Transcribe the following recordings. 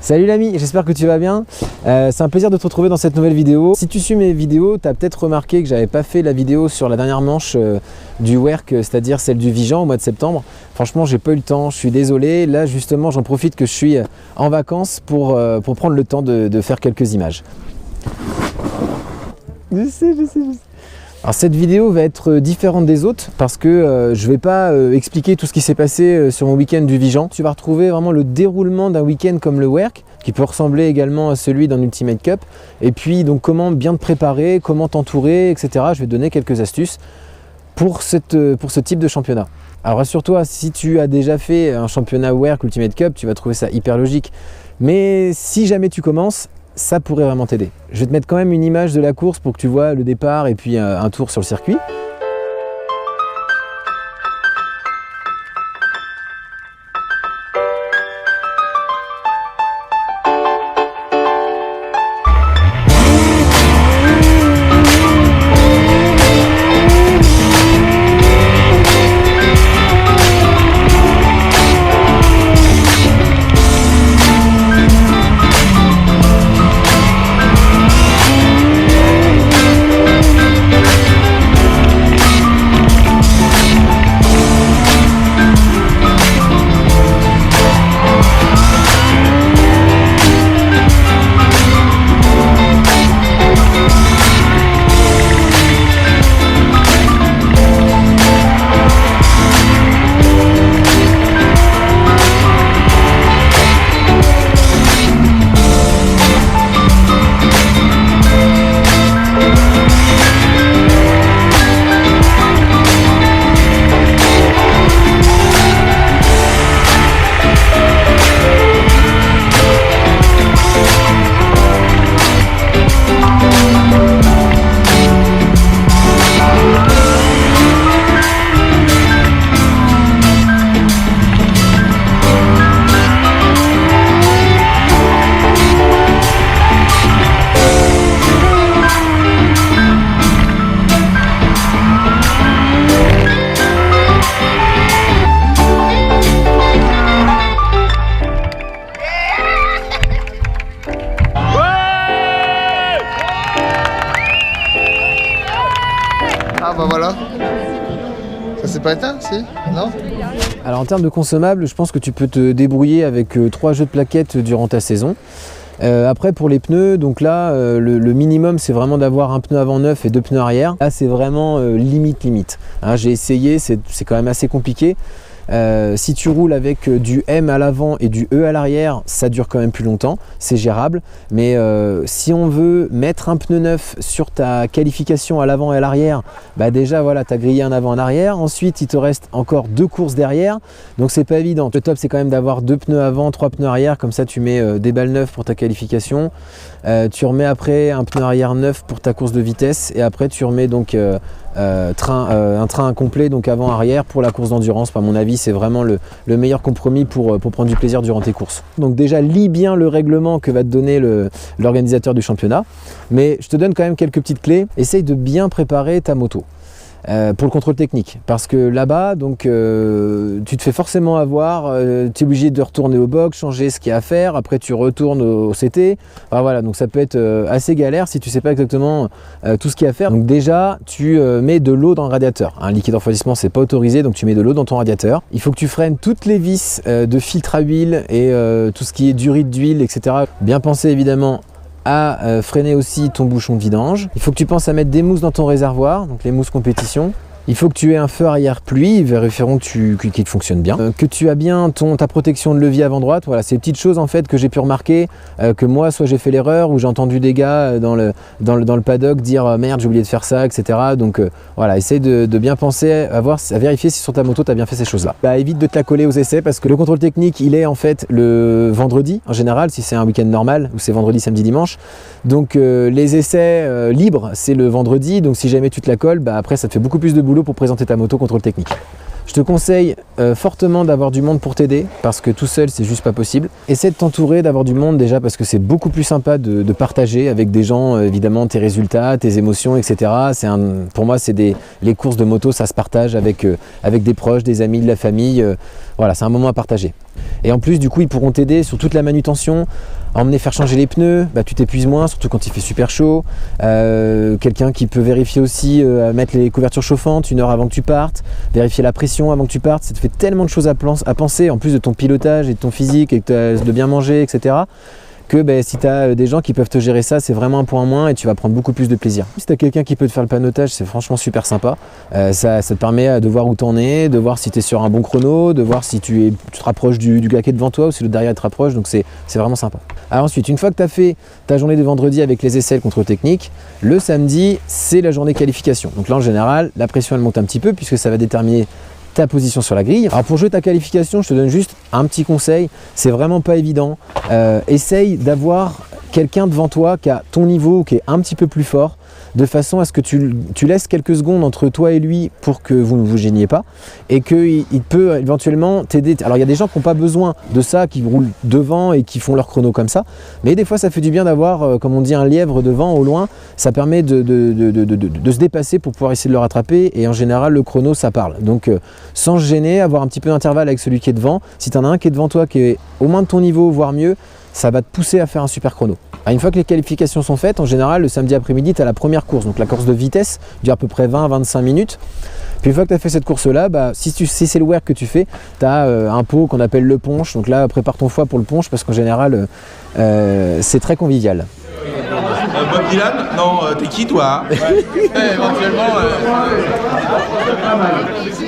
Salut l'ami, j'espère que tu vas bien. C'est un plaisir de te retrouver dans cette nouvelle vidéo. Si tu suis mes vidéos, tu as peut-être remarqué que j'avais pas fait la vidéo sur la dernière manche du WERC, c'est-à-dire celle du Vigan au mois de septembre. Franchement, j'ai pas eu le temps, je suis désolé. Là, justement, j'en profite que je suis en vacances pour prendre le temps de faire quelques images. Je sais. Alors cette vidéo va être différente des autres parce que je ne vais pas expliquer tout ce qui s'est passé sur mon week-end du Vigan. Tu vas retrouver vraiment le déroulement d'un week-end comme le WERC, qui peut ressembler également à celui d'un Ultimate Cup. Et puis donc comment bien te préparer, comment t'entourer, etc. Je vais te donner quelques astuces pour ce type de championnat. Alors rassure-toi, si tu as déjà fait un championnat WERC Ultimate Cup, tu vas trouver ça hyper logique. Mais si jamais tu commences, ça pourrait vraiment t'aider. Je vais te mettre quand même une image de la course pour que tu vois le départ et puis un tour sur le circuit. Ah bah voilà, ça s'est pas éteint, si? Non? Alors en termes de consommables, je pense que tu peux te débrouiller avec 3 jeux de plaquettes durant ta saison. Après pour les pneus, donc là le minimum c'est vraiment d'avoir un pneu avant neuf et 2 pneus arrière. Là c'est vraiment limite. Hein, j'ai essayé, c'est quand même assez compliqué. Si tu roules avec du M à l'avant et du E à l'arrière, ça dure quand même plus longtemps, c'est gérable. Mais si on veut mettre un pneu neuf sur ta qualification à l'avant et à l'arrière, bah déjà voilà, tu as grillé un avant et un arrière. Ensuite, il te reste encore 2 courses derrière, donc c'est pas évident. Le top, c'est quand même d'avoir 2 pneus avant, 3 pneus arrière, comme ça tu mets des balles neuves pour ta qualification. Tu remets après un pneu arrière neuf pour ta course de vitesse et après tu remets donc un train complet, donc avant-arrière pour la course d'endurance. À mon avis, c'est vraiment le meilleur compromis pour prendre du plaisir durant tes courses. Donc déjà, lis bien le règlement que va te donner l'organisateur du championnat, mais je te donne quand même quelques petites clés. Essaye de bien préparer ta moto. Pour le contrôle technique, parce que là-bas donc tu te fais forcément avoir, tu es obligé de retourner au box, changer ce qu'il y a à faire, après tu retournes au CT. Enfin, voilà, donc ça peut être assez galère si tu sais pas exactement tout ce qu'il y a à faire. Donc déjà tu mets de l'eau dans le radiateur. Un liquide de refroidissement c'est pas autorisé, donc tu mets de l'eau dans ton radiateur. Il faut que tu freines toutes les vis de filtre à huile et tout ce qui est durite d'huile, etc. Bien penser évidemment à freiner aussi ton bouchon de vidange. Il faut que tu penses à mettre des mousses dans ton réservoir, donc les mousses compétition. Il faut que tu aies un feu arrière pluie, vérifierons qu'il fonctionne bien. Que tu as bien ta protection de levier avant-droite. Voilà, ces petites choses en fait que j'ai pu remarquer, que moi soit j'ai fait l'erreur ou j'ai entendu des gars dans le paddock dire merde j'ai oublié de faire ça, etc. Donc voilà, essaye de bien penser à vérifier si sur ta moto tu as bien fait ces choses-là. Bah, évite de te la coller aux essais parce que le contrôle technique il est en fait le vendredi en général si c'est un week-end normal ou c'est vendredi, samedi, dimanche. Donc les essais libres c'est le vendredi, donc si jamais tu te la colles, bah, après ça te fait beaucoup plus de boulot pour présenter ta moto contrôle technique. Je te conseille fortement d'avoir du monde pour t'aider, parce que tout seul c'est juste pas possible. Essaie de t'entourer, d'avoir du monde déjà, parce que c'est beaucoup plus sympa de partager avec des gens, évidemment, tes résultats, tes émotions, etc. Pour moi, les courses de moto, ça se partage avec des proches, des amis, de la famille. Voilà, c'est un moment à partager. Et en plus, du coup, ils pourront t'aider sur toute la manutention, à emmener faire changer les pneus, tu t'épuises moins, surtout quand il fait super chaud. Quelqu'un qui peut vérifier aussi, mettre les couvertures chauffantes 1 heure avant que tu partes, vérifier la pression avant que tu partes. Ça te fait tellement de choses à penser, en plus de ton pilotage et de ton physique, et de bien manger, etc. que si tu as des gens qui peuvent te gérer ça, c'est vraiment un point en moins et tu vas prendre beaucoup plus de plaisir. Si tu as quelqu'un qui peut te faire le panotage, c'est franchement super sympa. Ça te permet de voir où tu en es, de voir si tu es sur un bon chrono, de voir si tu te rapproches du gars qui est devant toi ou si le derrière te rapproche, donc c'est vraiment sympa. Alors ensuite, une fois que tu as fait ta journée de vendredi avec les essais, le contrôle technique, le samedi, c'est la journée qualification. Donc là, en général, la pression elle monte un petit peu puisque ça va déterminer ta position sur la grille. Alors pour jouer ta qualification, je te donne juste un petit conseil, c'est vraiment pas évident. Essaye d'avoir quelqu'un devant toi qui a ton niveau, qui est un petit peu plus fort, de façon à ce que tu laisses quelques secondes entre toi et lui pour que vous ne vous gêniez pas et qu'il peut éventuellement t'aider. Alors il y a des gens qui n'ont pas besoin de ça, qui roulent devant et qui font leur chrono comme ça, mais des fois ça fait du bien d'avoir, comme on dit, un lièvre devant au loin. Ça permet de se dépasser pour pouvoir essayer de le rattraper et en général le chrono ça parle. Donc sans se gêner, avoir un petit peu d'intervalle avec celui qui est devant. Si tu en as un qui est devant toi qui est au moins de ton niveau, voire mieux, ça va te pousser à faire un super chrono. Alors une fois que les qualifications sont faites, en général, le samedi après-midi, tu as la première course. Donc la course de vitesse dure à peu près 20 à 25 minutes. Puis une fois que tu as fait cette course-là, si c'est le work que tu fais, tu as un pot qu'on appelle le punch. Donc là, prépare ton foie pour le punch parce qu'en général, c'est très convivial. Bob Dylan? Non, t'es qui toi? Éventuellement.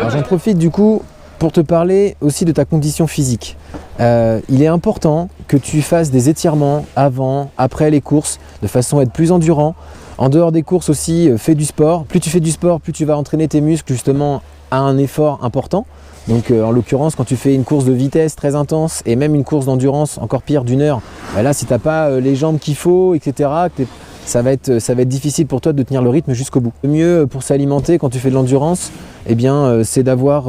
Alors j'en profite du coup pour te parler aussi de ta condition physique. Il est important que tu fasses des étirements avant, après les courses, de façon à être plus endurant. En dehors des courses aussi, fais du sport. Plus tu fais du sport, plus tu vas entraîner tes muscles justement à un effort important. Donc en l'occurrence, quand tu fais une course de vitesse très intense et même une course d'endurance encore pire d'1 heure, là si tu n'as pas les jambes qu'il faut, etc., ça va être difficile pour toi de tenir le rythme jusqu'au bout. Le mieux pour s'alimenter quand tu fais de l'endurance, c'est d'avoir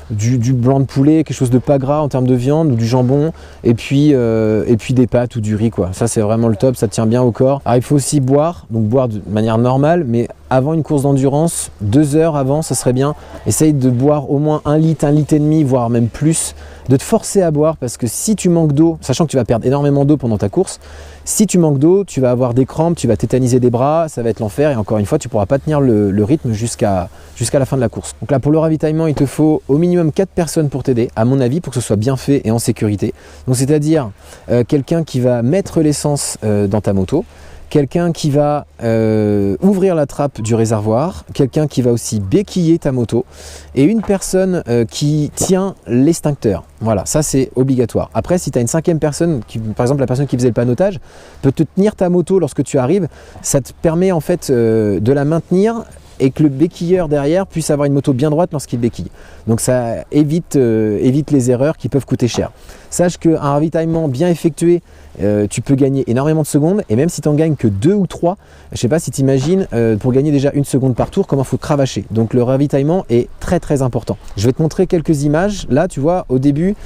du blanc de poulet, quelque chose de pas gras en termes de viande, ou du jambon, et puis des pâtes ou du riz, quoi. Ça c'est vraiment le top, ça tient bien au corps. Alors il faut aussi boire, donc boire de manière normale, mais avant une course d'endurance, 2 heures avant, ça serait bien. Essaye de boire au moins 1 litre, 1,5 litres, voire même plus, de te forcer à boire, parce que si tu manques d'eau, sachant que tu vas perdre énormément d'eau pendant ta course, si tu manques d'eau, tu vas avoir des crampes, tu vas tétaniser des bras, ça va être l'enfer et encore une fois, tu ne pourras pas tenir le rythme jusqu'à la fin de la course. Donc là, pour le ravitaillement, il te faut au minimum 4 personnes pour t'aider, à mon avis, pour que ce soit bien fait et en sécurité. Donc c'est-à-dire quelqu'un qui va mettre l'essence dans ta moto, quelqu'un qui va ouvrir la trappe du réservoir, quelqu'un qui va aussi béquiller ta moto et une personne qui tient l'extincteur. Voilà, ça c'est obligatoire. Après, si tu as une 5e personne, par exemple la personne qui faisait le panotage, peut te tenir ta moto lorsque tu arrives, ça te permet en fait de la maintenir et que le béquilleur derrière puisse avoir une moto bien droite lorsqu'il béquille. Donc ça évite les erreurs qui peuvent coûter cher. Sache qu'un ravitaillement bien effectué, tu peux gagner énormément de secondes et même si tu n'en gagnes que 2 ou 3, je ne sais pas si tu imagines, pour gagner déjà 1 seconde par tour, comment il faut cravacher. Donc le ravitaillement est très très important. Je vais te montrer quelques images. Là, tu vois,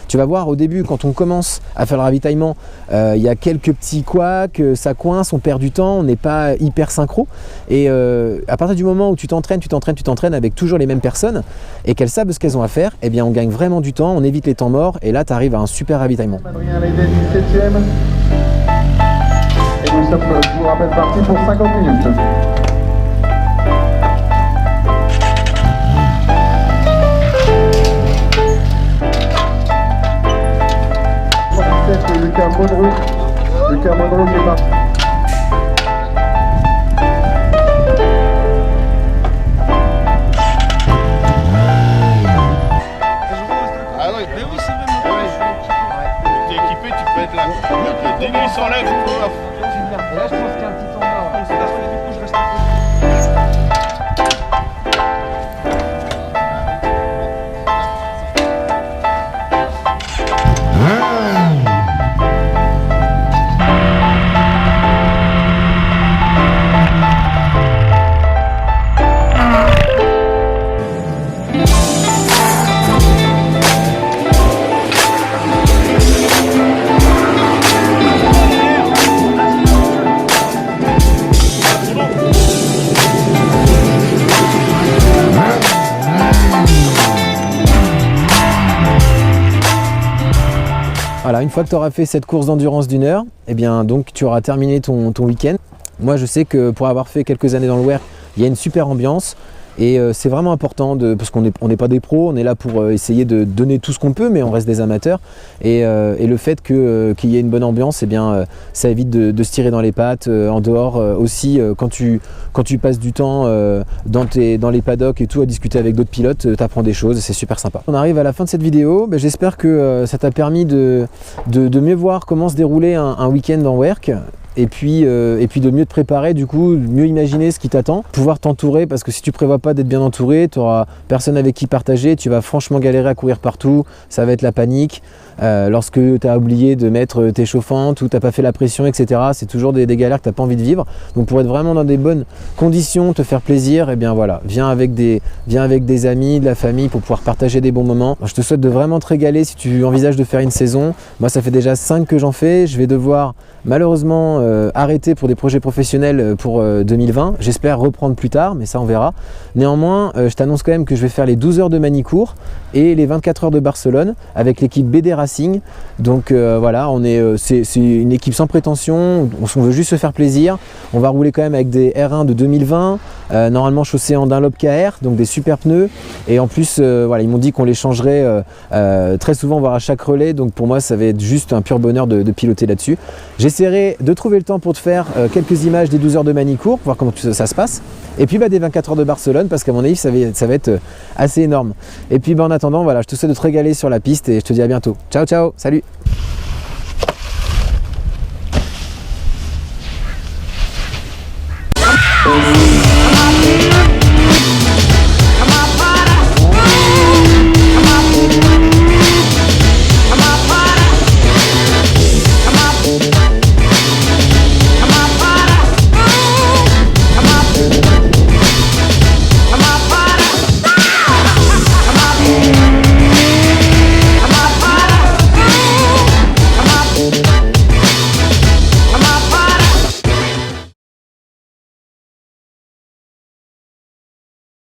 tu vas voir au début quand on commence à faire le ravitaillement, il y a quelques petits couacs, ça coince, on perd du temps, on n'est pas hyper synchro. Et à partir du moment où tu t'entraînes avec toujours les mêmes personnes et qu'elles savent ce qu'elles ont à faire, eh bien on gagne vraiment du temps, on évite les temps morts et là tu arrives à un super ravitaillement. Adrien Lédet, 17e. Et nous sommes, je vous rappelle, partis pour 50 minutes. C'est Lucas Monroe. Lucas Monroe qui est parti. Dès qu'il s'enlève, et là je pense qu'il y a un petit temps mort. fois que tu auras fait cette course d'endurance d'1 heure, eh bien donc tu auras terminé ton week-end. Moi je sais que pour avoir fait quelques années dans le WERC, il y a une super ambiance. Et c'est vraiment important parce qu'on n'est pas des pros, on est là pour essayer de donner tout ce qu'on peut, mais on reste des amateurs. Et le fait qu'il y ait une bonne ambiance, eh bien, ça évite de se tirer dans les pattes. En dehors aussi, quand tu passes du temps dans les paddocks et tout à discuter avec d'autres pilotes, tu apprends des choses et c'est super sympa. On arrive à la fin de cette vidéo, j'espère que ça t'a permis de mieux voir comment se déroulait un week-end en WERC. Et puis de mieux te préparer, du coup, mieux imaginer ce qui t'attend, pouvoir t'entourer, parce que si tu prévois pas d'être bien entouré, tu n'auras personne avec qui partager, tu vas franchement galérer à courir partout, ça va être la panique. Lorsque tu as oublié de mettre tes chauffantes ou tu n'as pas fait la pression, etc., c'est toujours des galères que tu n'as pas envie de vivre. Donc pour être vraiment dans des bonnes conditions, te faire plaisir, et bien voilà, viens avec des amis, de la famille pour pouvoir partager des bons moments. Je te souhaite de vraiment te régaler si tu envisages de faire une saison. Moi ça fait déjà 5 que j'en fais, je vais devoir malheureusement arrêter pour des projets professionnels pour 2020. J'espère reprendre plus tard, mais ça on verra. Néanmoins, je t'annonce quand même que je vais faire les 12 heures de Manicourt et les 24 heures de Barcelone avec l'équipe BD Racing. Donc voilà, c'est une équipe sans prétention, on veut juste se faire plaisir. On va rouler quand même avec des R1 de 2020, normalement chaussés en Dunlop KR, donc des super pneus. Et en plus, voilà, ils m'ont dit qu'on les changerait très souvent, voire à chaque relais. Donc pour moi, ça va être juste un pur bonheur de piloter là-dessus. J'essaierai de trouver le temps pour te faire quelques images des 12 heures de Manicourt, pour voir comment ça se passe. Et puis des 24 heures de Barcelone, parce qu'à mon avis, ça va être assez énorme. Et puis en attendant, voilà, je te souhaite de te régaler sur la piste et je te dis à bientôt. Ciao, ciao, salut! I'm